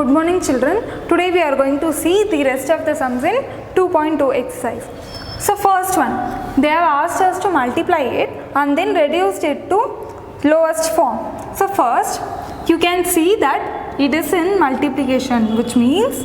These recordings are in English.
Good morning children. Today we are going to see the rest of the sums in 2.2 exercise. So first one, they have asked us to multiply it and then reduced it to lowest form. So first you can see that it is in multiplication, which means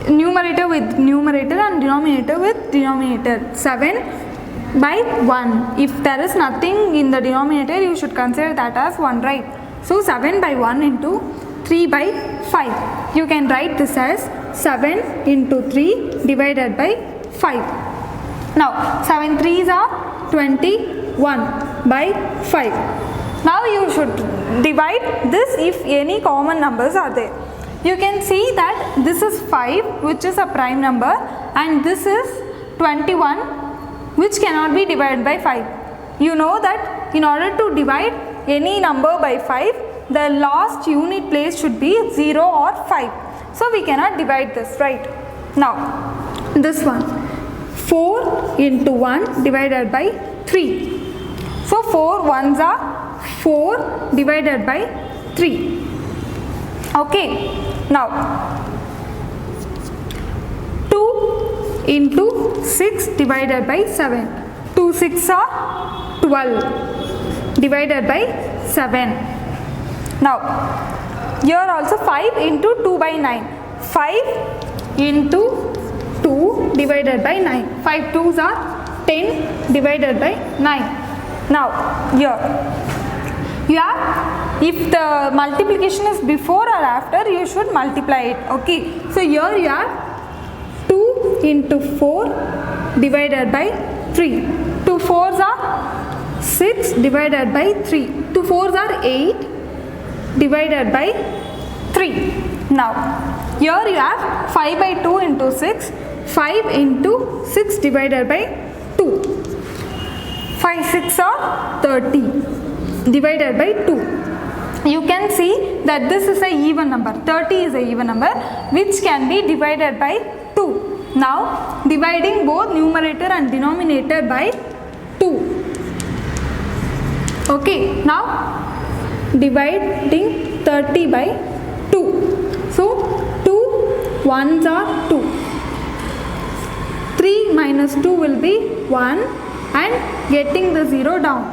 numerator with numerator and denominator with denominator. 7 by 1. If there is nothing in the denominator, you should consider that as 1, right? So 7 by 1 into 3 by 5. You can write this as 7 into 3 divided by 5. Now 7 3s are 21 by 5. Now you should divide this if any common numbers are there. You can see that this is 5, which is a prime number, and this is 21, which cannot be divided by 5. You know that in order to divide any number by 5, the last unit place should be 0 or 5. So we cannot divide this, right? Now this one, 4 into 1 divided by 3. So 4 ones are 4 divided by 3. Okay, now 2 into 6 divided by 7. 2 6 are 12 divided by 7. Now here also 5 into 2 by 9. 5 into 2 divided by 9. 5 2s are 10 divided by 9. Now here you have, if the multiplication is before or after, you should multiply it. Okay, so here you have 2 into 4 divided by 3. 2 4s are 6 divided by 3. 2 4s are 8 divided by 3. Now here you have 5 by 2 into 6. 5 into 6 divided by 2. 5 6 are 30 divided by 2. You can see that this is a even number. 30 is a even number which can be divided by 2. Now dividing both numerator and denominator by 2. Okay, now dividing 30 by 2. So 2 ones are 2. 3 minus 2 will be 1 and getting the 0 down.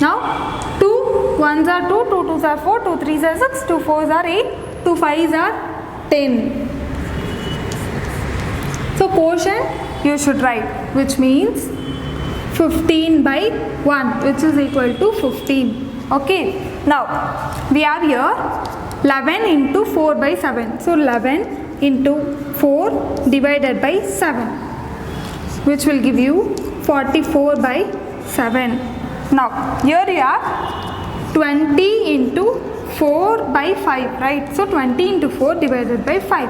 Now 2 ones are 2, 2 2s are 4, 2 3s are 6, 2 4s are 8, 2 5s are 10. So quotient you should write, which means 15 by 1, which is equal to 15. Okay, now we have here 11 into 4 by 7. So 11 into 4 divided by 7, which will give you 44 by 7. Now here you have 20 into 4 by 5, right? So 20 into 4 divided by 5.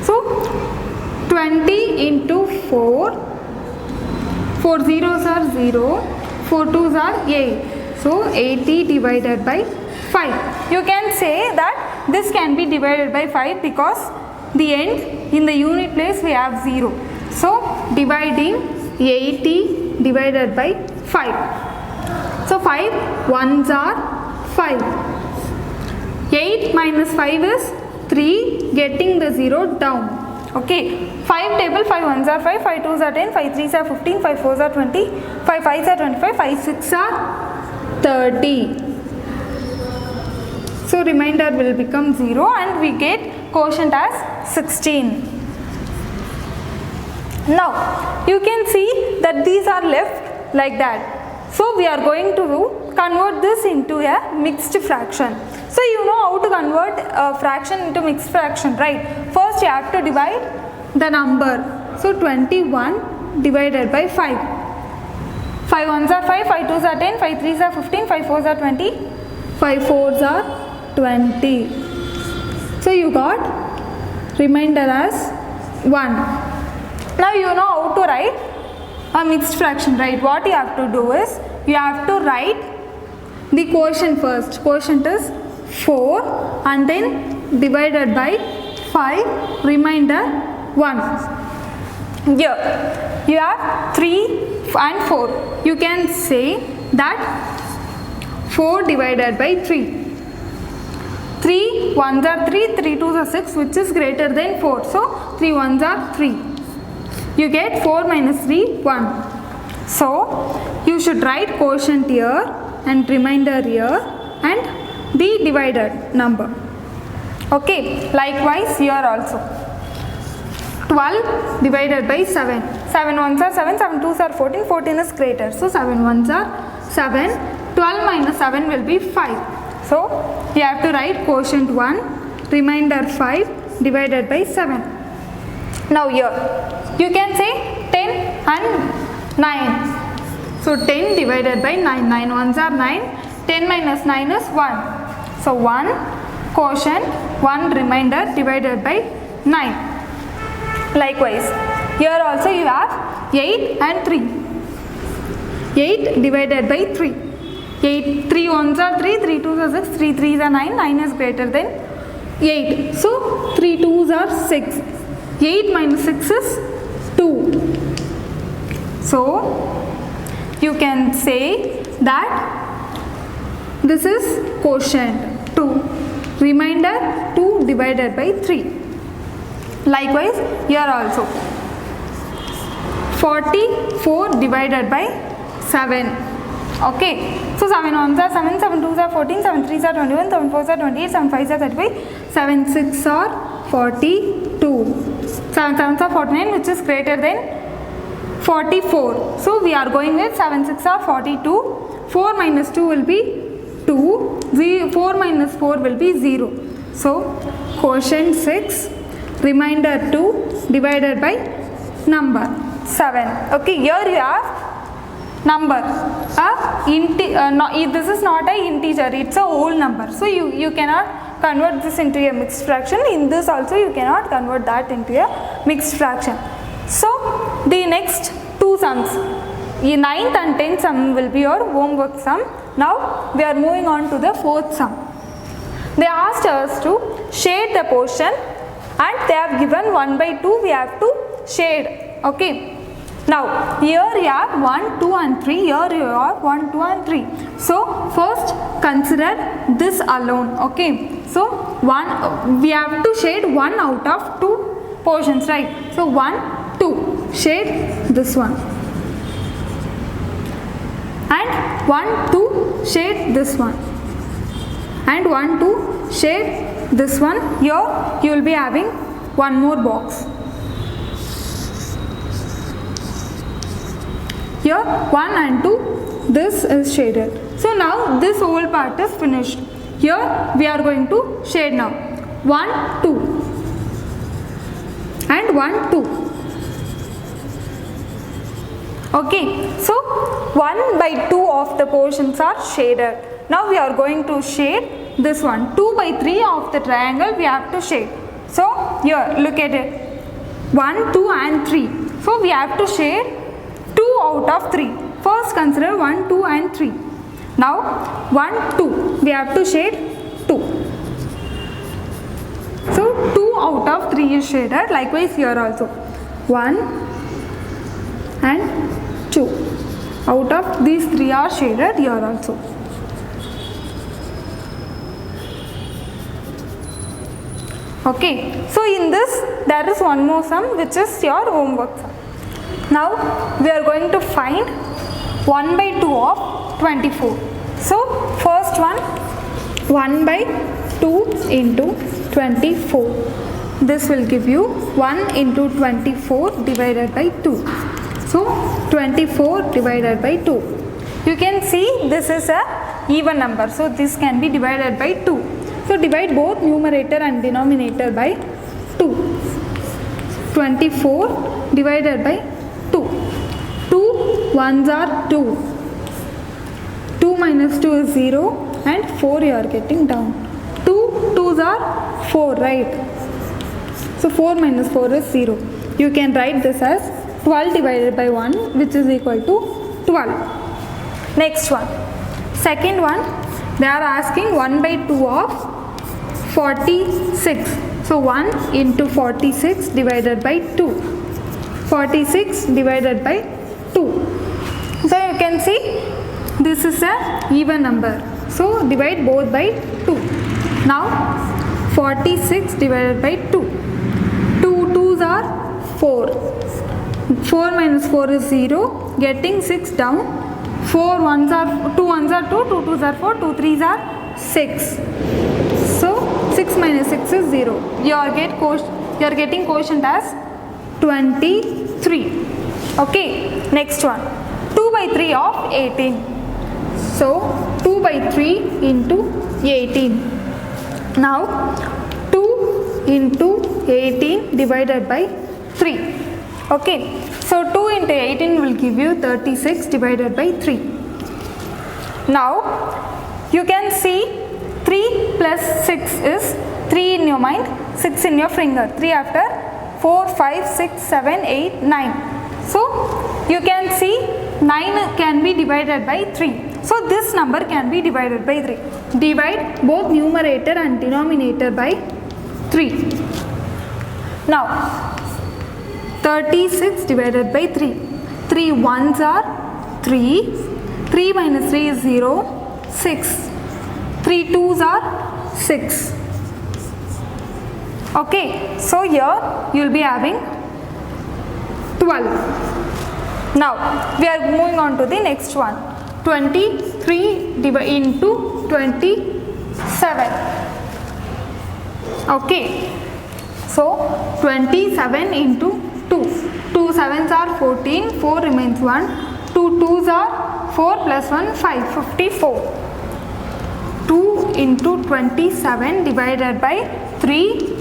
So 20 into 4, 4 zeros are 0, 4 2s are 8. So 80 divided by 5. You can say that this can be divided by 5 because the end in the unit place we have 0. So dividing 80 divided by 5. So 5 ones are 5. 8 minus 5 is 3, getting the 0 down. Okay, 5 table, 5 ones are 5, 5 2s are 10, 5 3s are 15, 5 4s are 20, 5 5s are 25, 5 6 are 30. So remainder will become 0 and we get quotient as 16. Now you can see that these are left like that. So we are going to convert this into a mixed fraction. So you know how to convert a fraction into mixed fraction, right? First you have to divide the number. So 21 divided by 5. 5 ones are 5, 5 2s are 10, 5 3s are 15, 5 4s are 20, 5 4s are 20. So you got remainder as 1. Now you know how to write a mixed fraction, right? What you have to do is you have to write the quotient first. Quotient is 4 and then divided by 5, remainder 1. Here you have 3 and 4. You can say that 4 divided by 3. 3 3 1s are 3, 3 2s are 6, which is greater than 4. So 3 1s are 3. You get 4 minus 3, 1. So you should write quotient here and remainder here and the divided number. Okay, likewise here also. 12 divided by 7. 7 1s are 7, 7 2s are 14, 14 is greater. So 7 1s are 7, 12 minus 7 will be 5. So you have to write quotient 1, remainder 5 divided by 7. Now here you can say 10 and 9. So 10 divided by 9, 9 1s are 9, 10 minus 9 is 1. So 1 quotient, 1 remainder divided by 9. Likewise, here also you have 8 and 3. 8 divided by 3. 8, 3 1s are 3, 3 2s are 6, 3 3s are 9, 9 is greater than 8. So 3 2s are 6. 8 minus 6 is 2. So you can say that this is quotient 2. Remainder 2 divided by 3. Likewise here also 44 divided by 7. Okay, so 7 1s are 7, 7 2s are 14, 7 3s are 21, 7 4s are 28, 7 5s are 35, 7 6 are 42, 7 7s are 49, which is greater than 44. So we are going with 7 6 are 42, 4 minus 2 will be 2, 4 minus 4 will be 0. So quotient 6, remainder 2 divided by number 7. Okay, here you have number. This is not a integer, it's a whole number. So you cannot convert this into a mixed fraction. In this also you cannot convert that into a mixed fraction. So the next two sums, 9th and 10th sum will be your homework sum. Now we are moving on to the 4th sum. They asked us to shade the portion and they have given 1 by 2 we have to shade. Okay. Now here you have 1, 2 and 3, here you have 1, 2 and 3. So first consider this alone. Okay. So we have to shade 1 out of 2 portions, right? So 1, 2, shade this one. And 1, 2, shade this one. And 1, 2, shade this one. Here you will be having one more box. Here 1 and 2, this is shaded. So now this whole part is finished. Here we are going to shade now. 1, 2 and 1, 2. Okay, so 1 by 2 of the portions are shaded. Now we are going to shade this one. 2 by 3 of the triangle we have to shade. So here look at it. 1, 2 and 3. So we have to shade 2 out of 3. First consider 1, 2 and 3. Now 1, 2 we have to shade 2. So 2 out of 3 is shaded. Likewise here also 1 and 2. Out of these 3 are shaded here also. Okay, so in this there is one more sum which is your homework sum. Now we are going to find 1 by 2 of 24. So first one, 1 by 2 into 24. This will give you 1 into 24 divided by 2. So 24 divided by 2. You can see this is a even number. So this can be divided by 2. So divide both numerator and denominator by 2. 24 divided by 2. 2 1s are 2. 2 minus 2 is 0 and 4 you are getting down. 2 2s are 4, right? So 4 minus 4 is 0. You can write this as 12 divided by 1, which is equal to 12. Next one. Second one, they are asking 1 by 2 of 46. So 1 into 46 divided by 2. 46 divided by 2. So you can see this is a even number. So divide both by 2. Now 46 divided by 2. 2 2s are 4. 4 minus 4 is 0. Getting 6 down. 4 1s are 2 1s are 2. 2 2s are 4. 2 3s are 6. So 6 minus 6 is 0. You are getting quotient as 23. Okay. Next one. 2 by 3 of 18. So 2 by 3 into 18. Now 2 into 18 divided by 3. Okay. So 2 into 18 will give you 36 divided by 3. Now you can see 3 plus 6 is 3 in your mind, 6 in your finger. 3 after 4, 5, 6, 7, 8, 9. So you can see 9 can be divided by 3. So this number can be divided by 3. Divide both numerator and denominator by 3. Now 36 divided by 3. 3 ones are 3. 3 minus 3 is 0. 6. 3 twos are 6. Okay. So here you will be having 12. Now we are moving on to the next one. 23 into 27. Okay. So 27 into 2. 2 sevens are 14. 4 remains 1. 2 twos are 4 plus 1 5. 54. 2 into 27 divided by 3.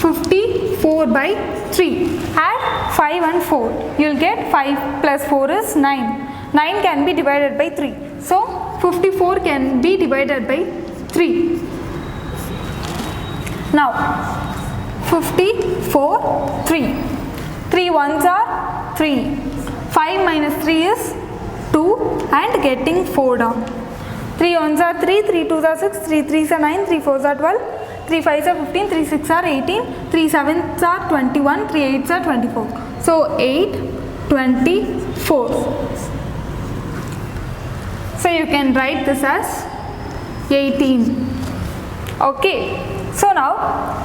54 by 3. Add 5 and 4. You will get 5 plus 4 is 9. 9 can be divided by 3. So 54 can be divided by 3. Now 54 3. 3 ones are 3. 5 minus 3 is 2 and getting 4 down. 3 ones are 3. 3 twos are 6. 3 threes are 9. 3 fours are 12. 3 5s are 15, 3 6 are 18, 3 7s are 21, 3 8s are 24. So 8, 24. So you can write this as 18. Okay. So now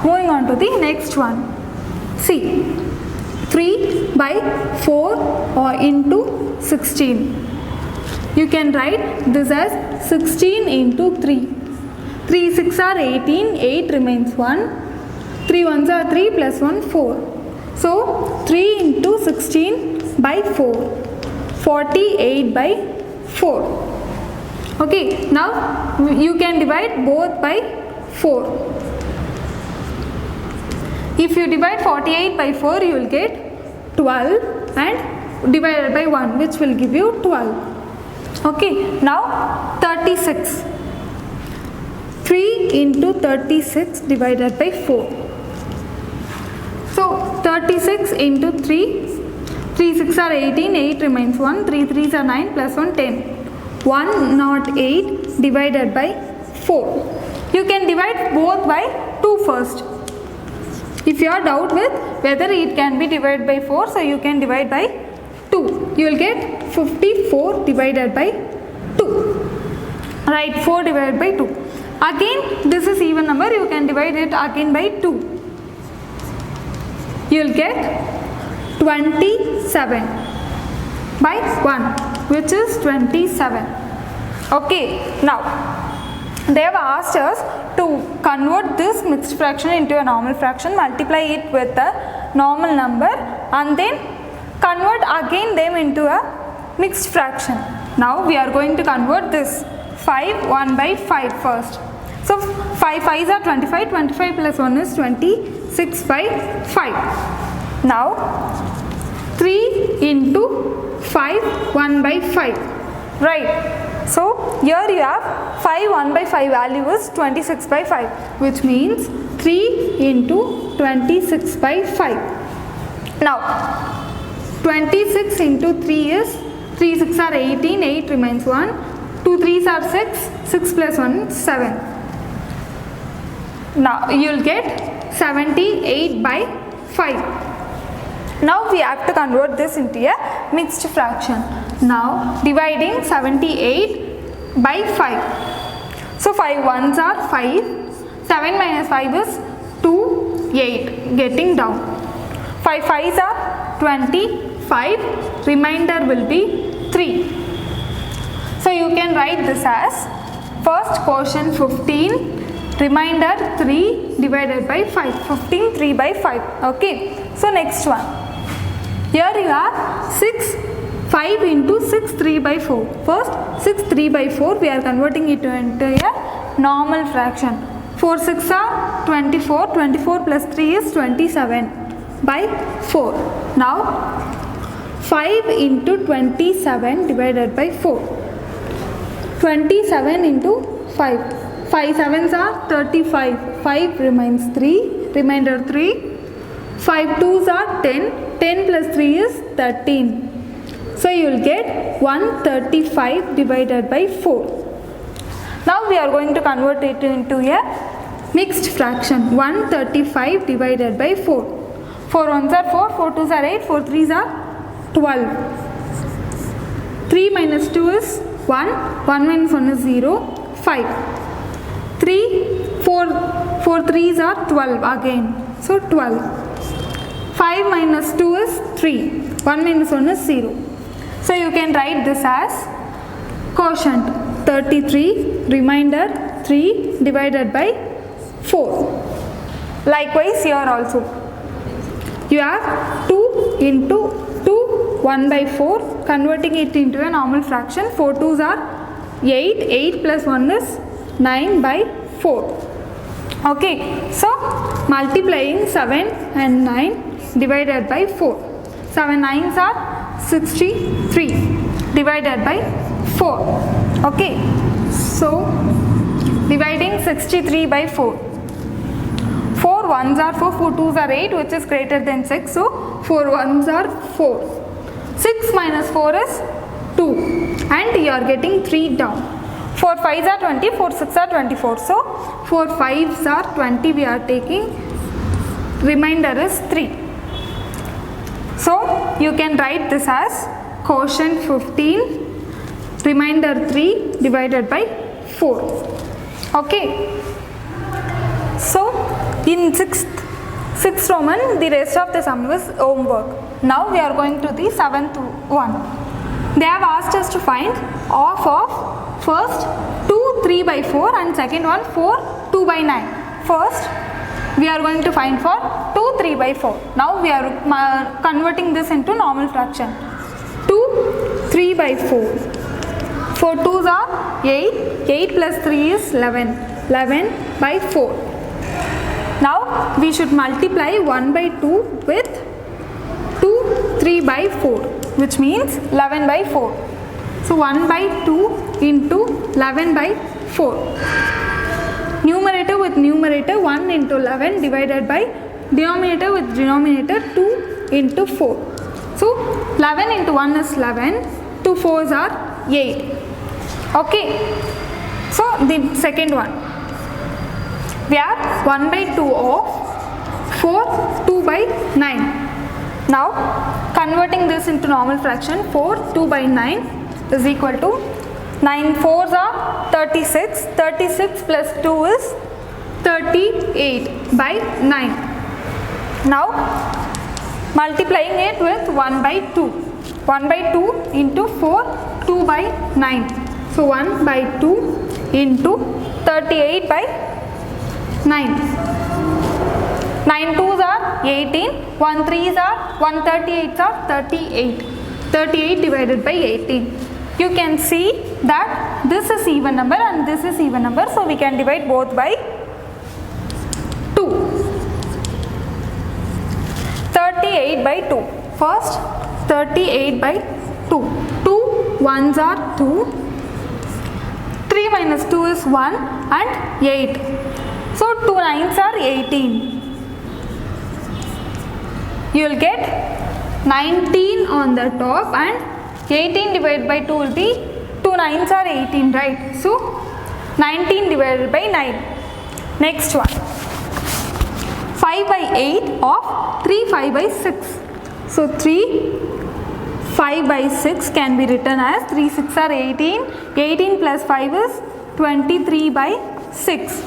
moving on to the next one. See, 3 by 4 or into 16. You can write this as 16 into 3. 3 6 are 18, 8 remains 1, 3 ones are 3 plus 1 4. So 3 into 16 by 4, 48 by 4. Okay, now you can divide both by 4. If you divide 48 by 4, you will get 12 and divided by 1, which will give you 12. Okay, now 36. 3 into 36 divided by 4. So 36 into 3. 3 6 are 18, 8 remains 1, 3 3s are 9 plus 1 10. 108 divided by 4. You can divide both by 2 first. If you are doubt with whether it can be divided by 4, so you can divide by 2. You will get 54 divided by 2. Right, 4 divided by 2. Again, this is even number, you can divide it again by 2. You will get 27 by 1, which is 27. Okay, now they have asked us to convert this mixed fraction into a normal fraction, multiply it with a normal number and then convert again them into a mixed fraction. Now we are going to convert this 5 1 by 5 first. So 5 5s are 25, 25 plus 1 is 26 by 5. Now 3 into 5 1 by 5. Right. So here you have 5 1 by 5 value is 26 by 5, which means 3 into 26 by 5. Now 26 into 3 is 3 6 are 18, 8 remains 1, 2 3s are 6, 6 plus 1 is 7. Now you will get 78 by 5. Now we have to convert this into a mixed fraction. Now dividing 78 by 5. So 5 ones are 5, 7 minus 5 is 2, 8, getting down. 5 5s are 25, remainder will be 3. So you can write this as first quotient 15, remainder 3 divided by 5. 15 3 by 5. Okay. So next one. Here you have 6, 5 into 6 3 by 4. First 6 3 by 4 we are converting it into a normal fraction. 4 6 are 24, 24 plus 3 is 27 by 4. Now 5 into 27 divided by 4. 27 into 5. 5 7s are 35. 5 remains 3. Remainder 3. 5 2s are 10. 10 plus 3 is 13. So you will get 135 divided by 4. Now we are going to convert it into a mixed fraction. 135 divided by 4. 4 1s are 4. 4 2s are 8. 4 3s are 12. 3 minus 2 is 1. 1 minus 1 is 0. 5. 3, 4 3s are 12 again. So 12. 5 minus 2 is 3. 1 minus 1 is 0. So you can write this as quotient 33, remainder 3 divided by 4. Likewise here also. You have 2 into 2, 1 by 4, converting it into a normal fraction. 4 2s are 8, 8 plus 1 is 9 by 4. Okay, so multiplying 7 and 9 divided by 4. 7 9s are 63 divided by 4. Okay, so dividing 63 by 4. 4 1s are 4, 4 2s are 8, which is greater than 6. So 4 1s are 4. 6 minus 4 is 2, and you are getting 3 down. 4 5s are 20, 4 6 are 24. So 4 5s are 20 we are taking. Remainder is 3. So you can write this as quotient 15, remainder 3 divided by 4. Okay. So in 6th Roman, the rest of the sum was homework. Now we are going to the 7th one. They have asked us to find off of first 2 3 by 4 and second one 4 2 by 9. First we are going to find for 2 3 by 4. Now we are converting this into normal fraction. 2 3 by 4. 4 2s are 8. 8 plus 3 is 11. 11 by 4. Now we should multiply 1 by 2 with 2 3 by 4, which means 11 by 4. So 1 by 2 into 11 by 4. Numerator with numerator 1 into 11 divided by denominator with denominator 2 into 4. So 11 into 1 is 11, 2 4s are 8. Okay. So the second one, we have 1 by 2 of 4 2 by 9. Now converting this into normal fraction, 4 2 by 9 is equal to 9 4s are 36. 36 plus 2 is 38 by 9. Now multiplying it with 1 by 2. 1 by 2 into 4, 2 by 9. So 1 by 2 into 38 by 9. 9 2s are 18. 1 3s are 1 38s are 38. 38 divided by 18. You can see that this is even number and this is even number, so we can divide both by 2. 38 by 2. First 38 by 2. 2 1s are 2. 3 minus 2 is 1 and 8. So 2 9s are 18. You will get 19 on the top and 18 divided by 2 will be 2 9s are 18, right? So 19 divided by 9. Next one, 5 by 8 of 3 5 by 6. So 3 5 by 6 can be written as 3 6 are 18. 18 plus 5 is 23 by 6.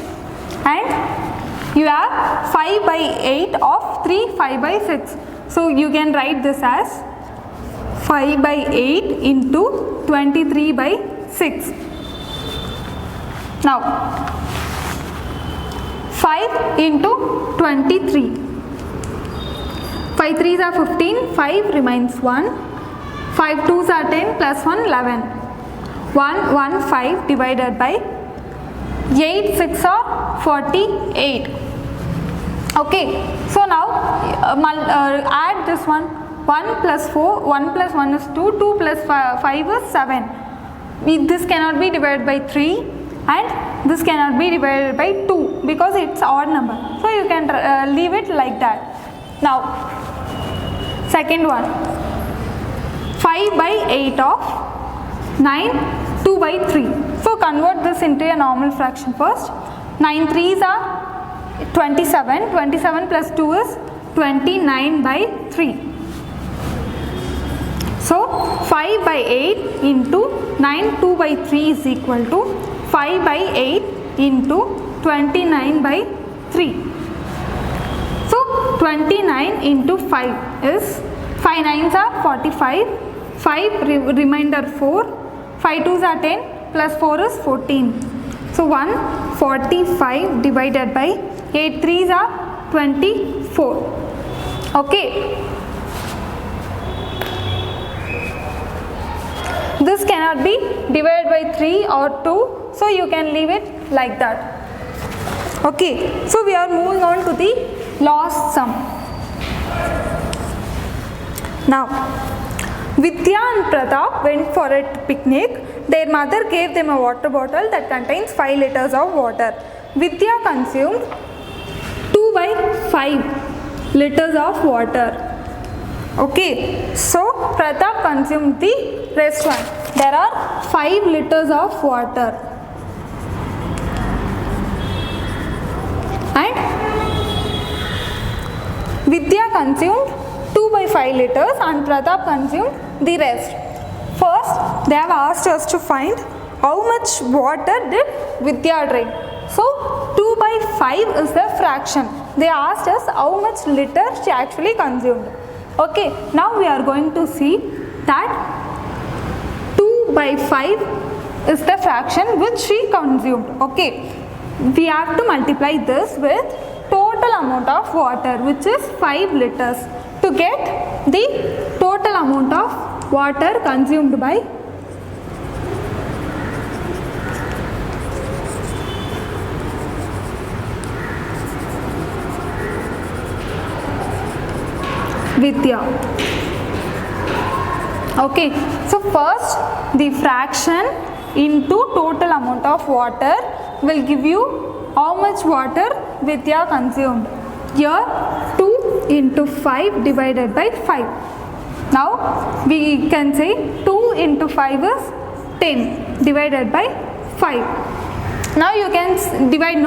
and you have 5 by 8 of 3 5 by 6. So you can write this as 5 by 8 into 23 by 6. Now 5 into 23. 5 3s are 15, 5 remains 1, 5 2s are 10 plus 1 11. 1 1 5 divided by 8 6 are 48. Okay, so now add this one. 1 plus 4, 1 plus 1 is 2, 2 plus 5 is 7. This cannot be divided by 3 and this cannot be divided by 2 because it's odd number. So you can leave it like that. Now second one, 5 by 8 of 9, 2 by 3. So convert this into a normal fraction first. 9 3s are 27, 27 plus 2 is 29 by 3. So 5 by 8 into 9 2 by 3 is equal to 5 by 8 into 29 by 3. So 29 into 5 is 5 9s are 45, 5 remainder 4, 5 2s are 10 plus 4 is 14. So 145 divided by 8 3s are 24. Okay. This cannot be divided by 3 or 2, so you can leave it like that. Okay, so we are moving on to the last sum. Now, Vidya and Pratap went for a picnic. Their mother gave them a water bottle that contains 5 liters of water. Vidya consumed 2 by 5 liters of water. Okay, so Pratap consumed the rest one. There are 5 liters of water and Vidya consumed 2 by 5 liters and Pratap consumed the rest. First, they have asked us to find how much water did Vidya drink. So 2 by 5 is the fraction. They asked us how much liter she actually consumed. Okay, now we are going to see that 2 by 5 is the fraction which she consumed. Okay, we have to multiply this with total amount of water, which is 5 liters, to get the total amount of water consumed by Vidya. Okay, so first the fraction into total amount of water will give you how much water Vidya consumed. Here 2 into 5 divided by 5. Now we can say 2 into 5 is 10 divided by 5. Now you can divide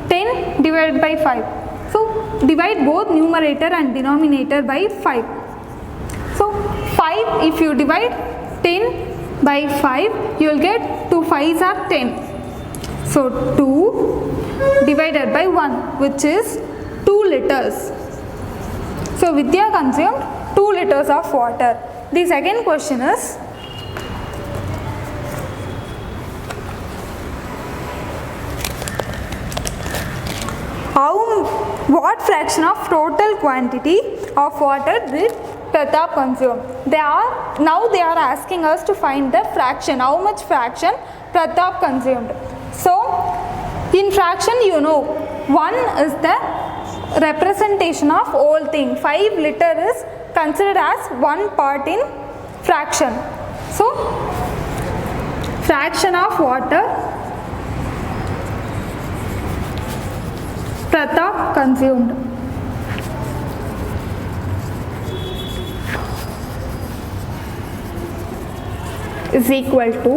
10 divided by 5. So divide both numerator and denominator by 5. So 5, if you divide 10 by 5, you will get 2 5s are 10. So 2 divided by 1, which is 2 liters. So Vidya consumed 2 liters of water. The second question is, what fraction of total quantity of water did Pratap consume? Now they are asking us to find the fraction, how much fraction Pratap consumed. So in fraction, you know, 1 is the representation of whole thing. 5 liter is considered as 1 part in fraction. So fraction of water Pratap consumed is equal to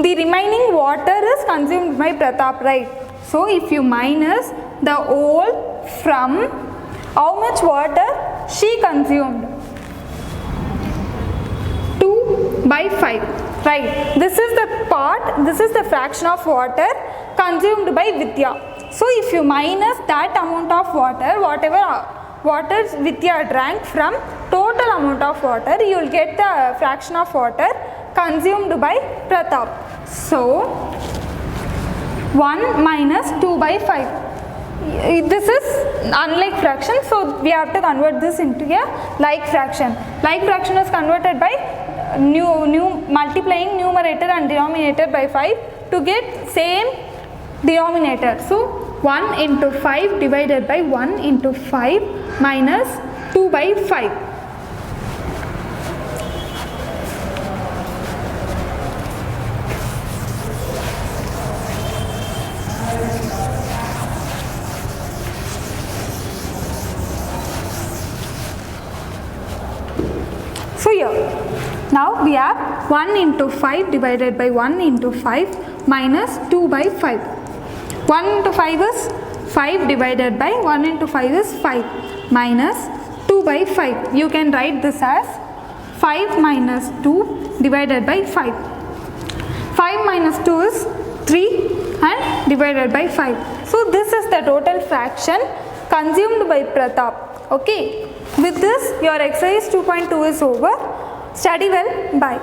the remaining water is consumed by Pratap, right? So if you minus the whole from how much water she consumed, 2 by 5, right? This is the part, this is the fraction of water consumed by Vidya. So if you minus that amount of water, whatever water Vidya drank from total amount of water, you will get the fraction of water consumed by Pratap. So 1 minus 2 by 5. This is unlike fraction, so we have to convert this into a like fraction. Like fraction is converted by multiplying numerator and denominator by 5 to get same denominator. So 1 into 5 divided by 1 into 5 minus 2 by 5. So here, now we have 1 into 5 divided by 1 into 5 minus 2 by 5. 1 into 5 is 5 divided by 1 into 5 is 5 minus 2 by 5. You can write this as 5 minus 2 divided by 5. 5 minus 2 is 3 and divided by 5. So this is the total fraction consumed by Pratap. Okay. With this, your exercise 2.2 is over. Study well. Bye.